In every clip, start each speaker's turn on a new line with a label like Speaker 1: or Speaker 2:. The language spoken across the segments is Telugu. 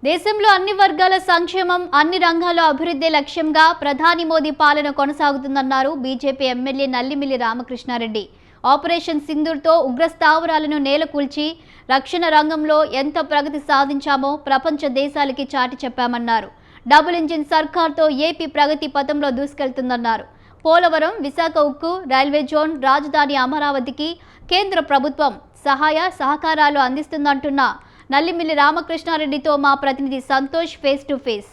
Speaker 1: దేశంలో అన్ని వర్గాల సంక్షేమం, అన్ని రంగాల్లో అభివృద్ధి లక్ష్యంగా ప్రధాని మోదీ పాలన కొనసాగుతుందన్నారు BJP MLA Nallimilli Ramakrishna Reddy. Operation సింధూర్తో ఉగ్ర స్థావరాలను నేలకూల్చి రక్షణ రంగంలో ఎంత ప్రగతి సాధించామో ప్రపంచ దేశాలకి చాటి చెప్పామన్నారు. డబుల్ ఇంజిన్ సర్కార్తో ఏపీ ప్రగతి పథంలో దూసుకెళ్తుందన్నారు. పోలవరం, విశాఖ ఉక్కు, రైల్వే జోన్, రాజధాని అమరావతికి కేంద్ర ప్రభుత్వం సహాయ సహకారాలు అందిస్తుందంటున్న నల్లిమిల్లి రామకృష్ణారెడ్డితో మా ప్రతినిధి సంతోష్ ఫేస్ టు ఫేస్.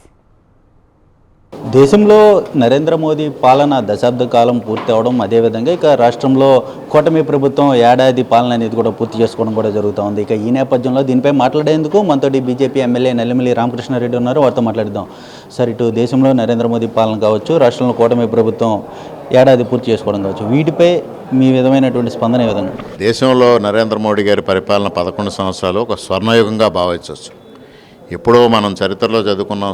Speaker 2: దేశంలో నరేంద్ర మోదీ పాలన దశాబ్ద కాలం పూర్తి అవడం, అదేవిధంగా ఇక రాష్ట్రంలో కూటమి ప్రభుత్వం ఏడాది పాలన అనేది కూడా పూర్తి చేసుకోవడం కూడా జరుగుతూ ఉంది. ఇక ఈ నేపథ్యంలో దీనిపై మాట్లాడేందుకు మనతోటి బీజేపీ ఎమ్మెల్యే నల్లిమిల్లి రామకృష్ణారెడ్డి ఉన్నారు. వారితో మాట్లాడదాం. సార్, ఇటు దేశంలో నరేంద్ర మోదీ పాలన కావచ్చు, రాష్ట్రంలో కూటమి ప్రభుత్వం ఏడాది పూర్తి చేసుకోవడం కావచ్చు, వీటిపై మీ విధమైనటువంటి స్పందన ఏ విధంగా?
Speaker 3: దేశంలో నరేంద్ర మోడీ గారి పరిపాలన 11 సంవత్సరాలు ఒక స్వర్ణయుగంగా భావించవచ్చు. ఎప్పుడో మనం చరిత్రలో చదువుకున్న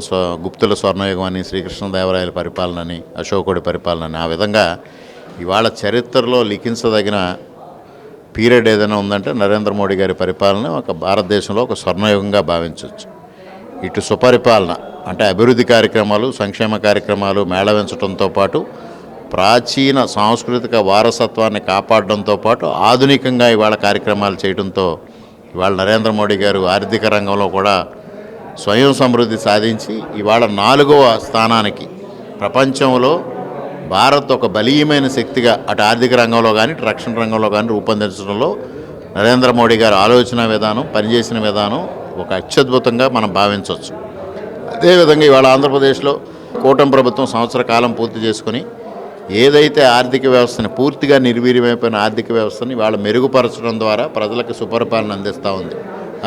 Speaker 3: గుప్తుల స్వర్ణయుగం అని, శ్రీకృష్ణదేవరాయల పరిపాలన అని, అశోకుడి పరిపాలన అని, ఆ విధంగా ఇవాళ చరిత్రలో లిఖించదగిన పీరియడ్ ఏదైనా ఉందంటే నరేంద్ర మోడీ గారి పరిపాలన ఒక భారతదేశంలో ఒక స్వర్ణయుగంగా భావించవచ్చు. ఇటు సుపరిపాలన అంటే అభివృద్ధి కార్యక్రమాలు, సంక్షేమ కార్యక్రమాలు మేళవించడంతో పాటు ప్రాచీన సాంస్కృతిక వారసత్వాన్ని కాపాడడంతో పాటు ఆధునికంగా ఇవాళ కార్యక్రమాలు చేయడంతో ఇవాళ నరేంద్ర మోడీ గారు ఆర్థిక రంగంలో కూడా స్వయం సమృద్ధి సాధించి ఇవాళ 4వ స్థానానికి ప్రపంచంలో భారత్ ఒక బలీయమైన శక్తిగా అటు ఆర్థిక రంగంలో కానీ ఇటు రక్షణ రంగంలో కానీ రూపొందించడంలో నరేంద్ర మోడీ గారు ఆలోచన విధానం, పనిచేసిన విధానం ఒక అత్యద్భుతంగా మనం భావించవచ్చు. అదేవిధంగా ఇవాళ ఆంధ్రప్రదేశ్లో కూటమి ప్రభుత్వం సంవత్సర కాలం పూర్తి చేసుకుని ఏదైతే ఆర్థిక వ్యవస్థని పూర్తిగా నిర్వీర్యమైపోయిన ఆర్థిక వ్యవస్థని ఇవాళ మెరుగుపరచడం ద్వారా ప్రజలకు సుపరిపాలన అందిస్తూ ఉంది.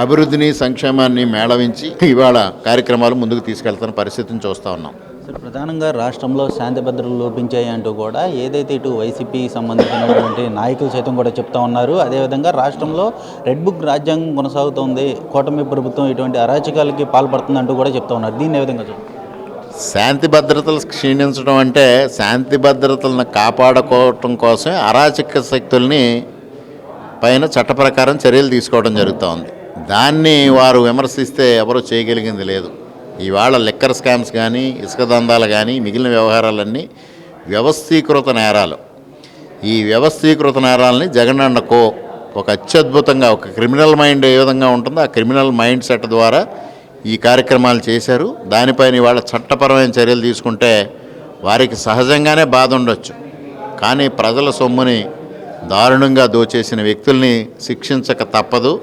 Speaker 3: అభివృద్ధిని, సంక్షేమాన్ని మేళవించి ఇవాళ కార్యక్రమాలు ముందుకు తీసుకెళ్తున్న పరిస్థితిని చూస్తూ ఉన్నాం.
Speaker 2: సార్, ప్రధానంగా రాష్ట్రంలో శాంతి భద్రతలు లోపించాయి అంటూ కూడా ఏదైతే ఇటు వైసీపీ సంబంధించినటువంటి నాయకులు సైతం కూడా చెప్తా ఉన్నారు. అదేవిధంగా రాష్ట్రంలో రెడ్ బుక్ రాజ్యాంగం కొనసాగుతోంది, కూటమి ప్రభుత్వం ఇటువంటి అరాచకాలకి పాల్పడుతుందంటూ కూడా చెప్తా ఉన్నారు. దీన్ని ఏ విధంగా చూడండి?
Speaker 3: శాంతి భద్రతలు క్షీణించడం అంటే శాంతి భద్రతలను కాపాడుకోవటం కోసం అరాచక శక్తుల్ని పైన చట్ట ప్రకారం చర్యలు తీసుకోవడం జరుగుతూ ఉంది. దాన్ని వారు విమర్శిస్తే ఎవరూ చేయగలిగింది లేదు. ఇవాళ లిక్కర్ స్కామ్స్ కానీ, ఇసుక దందాలు కానీ, మిగిలిన వ్యవహారాలన్నీ వ్యవస్థీకృత నేరాలు. ఈ వ్యవస్థీకృత నేరాలని జగన్ అండ్ కో ఒక అత్యద్భుతంగా ఒక క్రిమినల్ మైండ్ ఏ విధంగా ఉంటుందో ఆ క్రిమినల్ మైండ్ సెట్ ద్వారా ఈ కార్యక్రమాలు చేశారు. దానిపైన ఇవాళ చట్టపరమైన చర్యలు తీసుకుంటే వారికి సహజంగానే బాధ ఉండొచ్చు, కానీ ప్రజల సొమ్ముని దారుణంగా దోచేసిన వ్యక్తుల్ని శిక్షించక తప్పదు.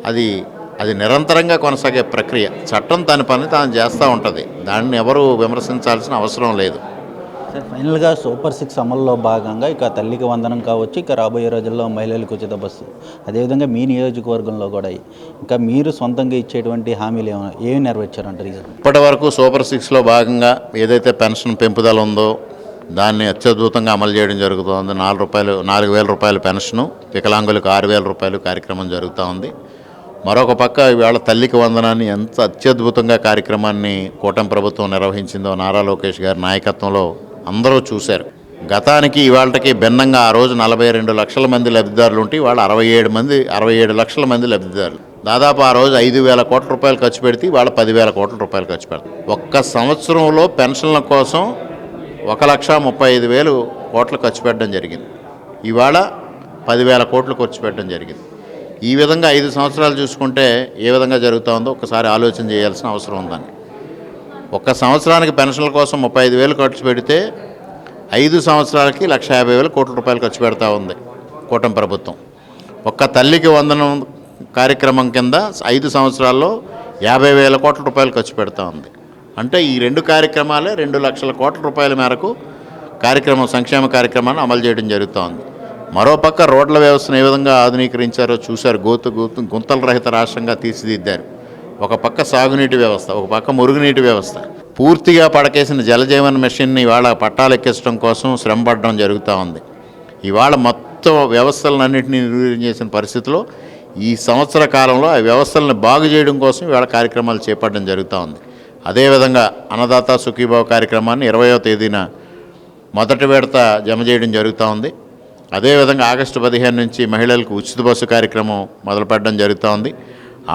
Speaker 3: అది నిరంతరంగా కొనసాగే ప్రక్రియ. చట్టం తన పని తాను చేస్తూ ఉంటుంది, దాన్ని ఎవరు విమర్శించాల్సిన అవసరం లేదు.
Speaker 2: సార్, ఫైనల్గా సూపర్ 6 అమల్లో భాగంగా ఇక తల్లికి వందనం కావచ్చు, ఇక రాబోయే రోజుల్లో మహిళలకు ఉచిత బస్సు, అదేవిధంగా మీ నియోజకవర్గంలో కూడా ఇంకా మీరు సొంతంగా ఇచ్చేటువంటి హామీలు ఏమి నెరవేర్చారంటారు?
Speaker 3: ఇప్పటి వరకు సూపర్ 6లో భాగంగా ఏదైతే పెన్షన్ పెంపుదల ఉందో దాన్ని అత్యద్భుతంగా అమలు చేయడం జరుగుతుంది. 4,000 రూపాయల పెన్షను, వికలాంగులకు 6,000 రూపాయలు కార్యక్రమం జరుగుతూ ఉంది. మరొక పక్క ఇవాళ తల్లికి వందనాన్ని ఎంత అత్యద్భుతంగా కార్యక్రమాన్ని కూటమి ప్రభుత్వం నిర్వహించిందో నారా లోకేష్ గారి నాయకత్వంలో అందరూ చూశారు. గతానికి ఇవాళకి భిన్నంగా ఆ రోజు 42 లక్షల మంది లబ్ధిదారులు ఉంటే ఇవాళ 67 లక్షల మంది లబ్ధిదారులు. దాదాపు ఆ రోజు 5,000 కోట్ల రూపాయలు ఖర్చు పెడితే ఇవాళ 10,000 కోట్ల రూపాయలు ఖర్చు పెడతారు. ఒక్క సంవత్సరంలో పెన్షన్ల కోసం 1,35,000 కోట్లు ఖర్చు పెట్టడం జరిగింది. ఇవాళ 10,000 కోట్లు ఖర్చు పెట్టడం జరిగింది. ఈ విధంగా 5 సంవత్సరాలు చూసుకుంటే ఏ విధంగా జరుగుతూ ఉందో ఒకసారి ఆలోచన చేయాల్సిన అవసరం ఉందని. ఒక్క సంవత్సరానికి పెన్షన్ల కోసం 35,000 ఖర్చు పెడితే 5 సంవత్సరాలకి 1,50,000 కోట్ల రూపాయలు ఖర్చు పెడతా ఉంది కూటమి ప్రభుత్వం. ఒక్క తల్లికి వందనం కార్యక్రమం కింద 5 సంవత్సరాల్లో 50,000 కోట్ల రూపాయలు ఖర్చు పెడతా ఉంది. అంటే ఈ 2 కార్యక్రమాలే 2 లక్షల కోట్ల రూపాయల మేరకు సంక్షేమ కార్యక్రమాన్ని అమలు చేయడం జరుగుతూ ఉంది. మరోపక్క రోడ్ల వ్యవస్థను ఏ విధంగా ఆధునీకరించారో చూశారు. గుంతల రహిత రాష్ట్రంగా తీర్చిదిద్దారు. ఒక పక్క సాగునీటి వ్యవస్థ, ఒక పక్క మురుగునీటి వ్యవస్థ. పూర్తిగా పడకేసిన జలజీవన్ మిషన్ని ఇవాళ పట్టాలు ఎక్కించడం కోసం శ్రమపడడం జరుగుతూ ఉంది. ఇవాళ మొత్తం వ్యవస్థలన్నింటినీ నిర్వీర్యం చేసిన పరిస్థితిలో ఈ సంవత్సర కాలంలో ఆ వ్యవస్థలను బాగు చేయడం కోసం ఇవాళ కార్యక్రమాలు చేపట్టడం జరుగుతూ ఉంది. అదేవిధంగా అన్నదాత సుఖీభావ కార్యక్రమాన్ని 20వ తేదీన మొదటి విడత జమ చేయడం జరుగుతూ ఉంది. అదేవిధంగా ఆగస్టు 15 నుంచి మహిళలకు ఉచిత బస్సు కార్యక్రమం మొదలుపెట్టడం జరుగుతూ ఉంది.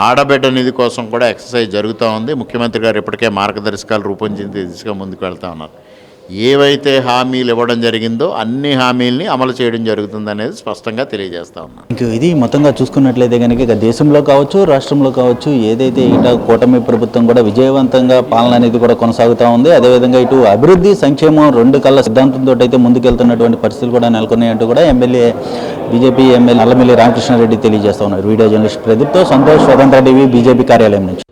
Speaker 3: ఆడబిడ్డ నిధి కోసం కూడా ఎక్సర్సైజ్ జరుగుతూ ఉంది. ముఖ్యమంత్రి గారు ఇప్పటికే మార్గదర్శకాలు రూపొందించి దిశగా ముందుకు వెళ్తూ ఉన్నారు. ఏవైతే హామీలు ఇవ్వడం జరిగిందో అన్ని హామీల్ని అమలు చేయడం జరుగుతుంది అనేది స్పష్టంగా తెలియజేస్తా ఉన్నాను.
Speaker 2: ఇంక ఇది మొత్తంగా చూసుకున్నట్లయితే కనుక ఇక దేశంలో కావచ్చు, రాష్ట్రంలో కావచ్చు, ఏదైతే ఇటు కూటమి ప్రభుత్వం కూడా విజయవంతంగా పాలన అనేది కూడా కొనసాగుతూ ఉంది. అదేవిధంగా ఇటు అభివృద్ధి, సంక్షేమం రెండు కళ్ళ సిద్ధాంతంతో అయితే ముందుకెళ్తున్నటువంటి పరిస్థితులు కూడా నెలకొన్నాయంటూ కూడా బీజేపీ ఎమ్మెల్యే నల్లమిల్లి రామకృష్ణారెడ్డి తెలియజేస్తూ ఉన్నారు. వీడియో జర్నలిస్ట్ ప్రదీప్తో సంతోష్, స్వతంత్ర టీవీ, బీజేపీ కార్యాలయం నుంచి.